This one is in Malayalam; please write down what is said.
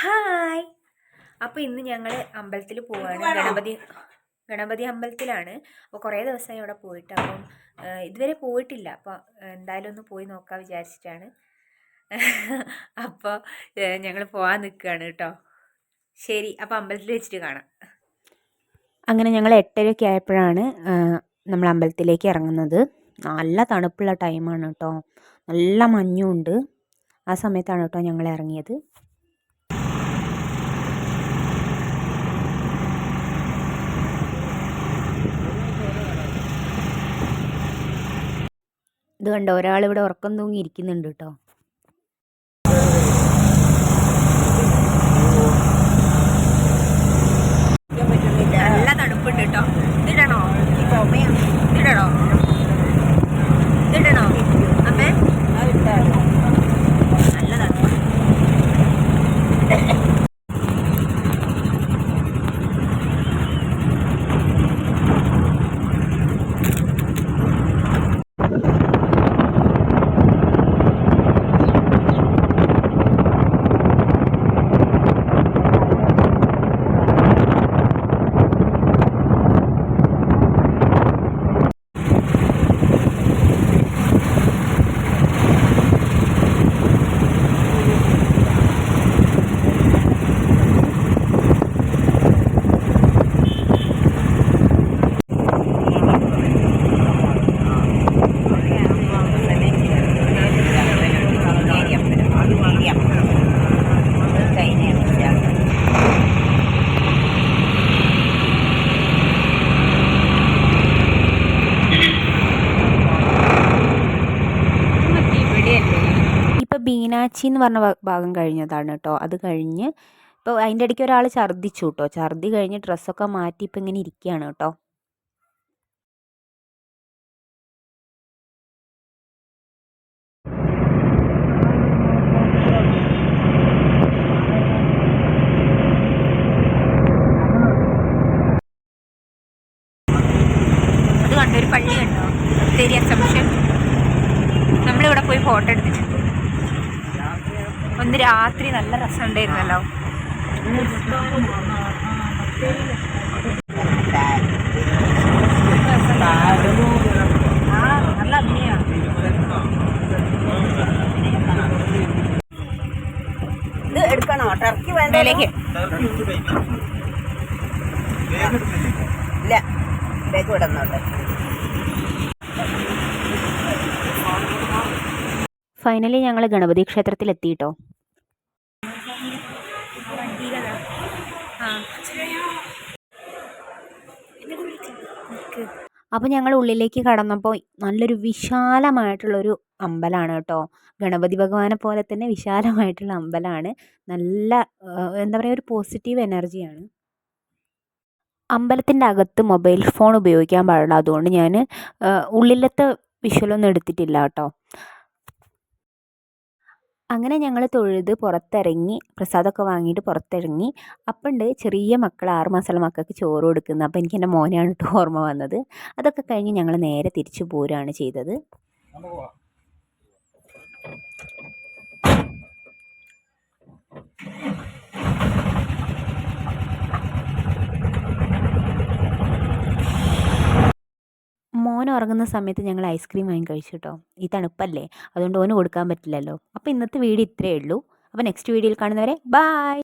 ഹായ്. അപ്പോൾ ഇന്ന് ഞങ്ങൾ അമ്പലത്തിൽ പോവാണ്. ഗണപതി അമ്പലത്തിലാണ്. അപ്പോൾ കുറേ ദിവസമായി അവിടെ പോയിട്ട്. അപ്പം ഇതുവരെ പോയിട്ടില്ല. അപ്പോൾ എന്തായാലും ഒന്ന് പോയി നോക്കാൻ വിചാരിച്ചിട്ടാണ്. അപ്പോൾ ഞങ്ങൾ പോകാൻ നിൽക്കുകയാണ് കേട്ടോ. ശരി, അപ്പോൾ അമ്പലത്തിൽ വെച്ചിട്ട് കാണാം. അങ്ങനെ ഞങ്ങൾ 8:30 ആയപ്പോഴാണ് നമ്മൾ അമ്പലത്തിലേക്ക് ഇറങ്ങുന്നത്. നല്ല തണുപ്പുള്ള ടൈമാണ് കേട്ടോ. നല്ല മഞ്ഞുണ്ട്. ആ സമയത്താണ് കേട്ടോ ഞങ്ങൾ ഇറങ്ങിയത്. ഇത് കണ്ടോ, ഒരാളിവിടെ ഉറക്കം തൂങ്ങി ഇരിക്കുന്നുണ്ട് കേട്ടോ. നല്ല തണുപ്പുണ്ട് കേട്ടോ. ഇതിടണോ? ഇതിടണോ? ഇതിടണോ അമ്മേ? നല്ല തണുപ്പ്. ബീനാച്ചി എന്ന് പറഞ്ഞ ഭാഗം കഴിഞ്ഞതാണ് കേട്ടോ. അത് കഴിഞ്ഞ് ഇപ്പോൾ അതിൻ്റെ ഇടയ്ക്ക് ഒരാൾ ഛർദ്ദിച്ചു കേട്ടോ. ഛർദ്ദി കഴിഞ്ഞ് ഡ്രസ്സൊക്കെ മാറ്റി ഇപ്പം ഇങ്ങനെ ഇരിക്കുകയാണ് കേട്ടോ. അത് കണ്ടൊരു പള്ളി കണ്ടോ, ബത്തേരി അസംഷൻ. നമ്മളിവിടെ പോയി ഫോട്ടോ എടുത്തിട്ടുണ്ട്. ഒന്ന് രാത്രി നല്ല രസമുണ്ടായിരുന്നല്ലോ. നല്ല അഭിനയാണ്. ഇത് എടുക്കണോ? ടർക്കി വേണ്ടേലേക്ക് ഇല്ല, ഇതേക്ക് വിടുന്നുണ്ട്. ഫൈനലി ഞങ്ങൾ ഗണപതി ക്ഷേത്രത്തിൽ എത്തിയിട്ടോ. അപ്പോൾ ഞങ്ങൾ ഉള്ളിലേക്ക് കടന്നപ്പോൾ നല്ലൊരു വിശാലമായിട്ടുള്ളൊരു അമ്പലമാണ് കേട്ടോ. ഗണപതി ഭഗവാനെ പോലെ തന്നെ വിശാലമായിട്ടുള്ള അമ്പലമാണ്. നല്ല എന്താ പറയുക, ഒരു പോസിറ്റീവ് എനർജിയാണ്. അമ്പലത്തിൻ്റെ അകത്ത് മൊബൈൽ ഫോൺ ഉപയോഗിക്കാൻ പാടില്ല. അതുകൊണ്ട് ഞാൻ ഉള്ളിലത്തെ വിഷ്വലൊന്നും എടുത്തിട്ടില്ല കേട്ടോ. അങ്ങനെ ഞങ്ങൾ തൊഴുത് പുറത്തിറങ്ങി, പ്രസാദമൊക്കെ വാങ്ങിയിട്ട് പുറത്തിറങ്ങി. അപ്പണ്ട് ചെറിയ മക്കൾ, 6 മാസമുള്ള മക്കൾക്ക് ചോറ് കൊടുക്കുന്നത്. അപ്പോൾ എനിക്ക് എൻ്റെ മോനെയാണ് കേട്ടോ ഓർമ്മ വന്നത്. അതൊക്കെ കഴിഞ്ഞ് ഞങ്ങൾ നേരെ തിരിച്ചു പോരുകയാണ് ചെയ്തത്. മോൻ ഉറങ്ങുന്ന സമയത്ത് ഞങ്ങൾ ഐസ്ക്രീം വാങ്ങി കഴിച്ചു കേട്ടോ. ഈ തണുപ്പല്ലേ, അതുകൊണ്ട് ഓന് കൊടുക്കാൻ പറ്റില്ലല്ലോ. അപ്പോൾ ഇന്നത്തെ വീഡിയോ ഇത്രയേ ഉള്ളൂ. അപ്പോൾ നെക്സ്റ്റ് വീഡിയോയിൽ കാണുന്നവരെ ബൈ.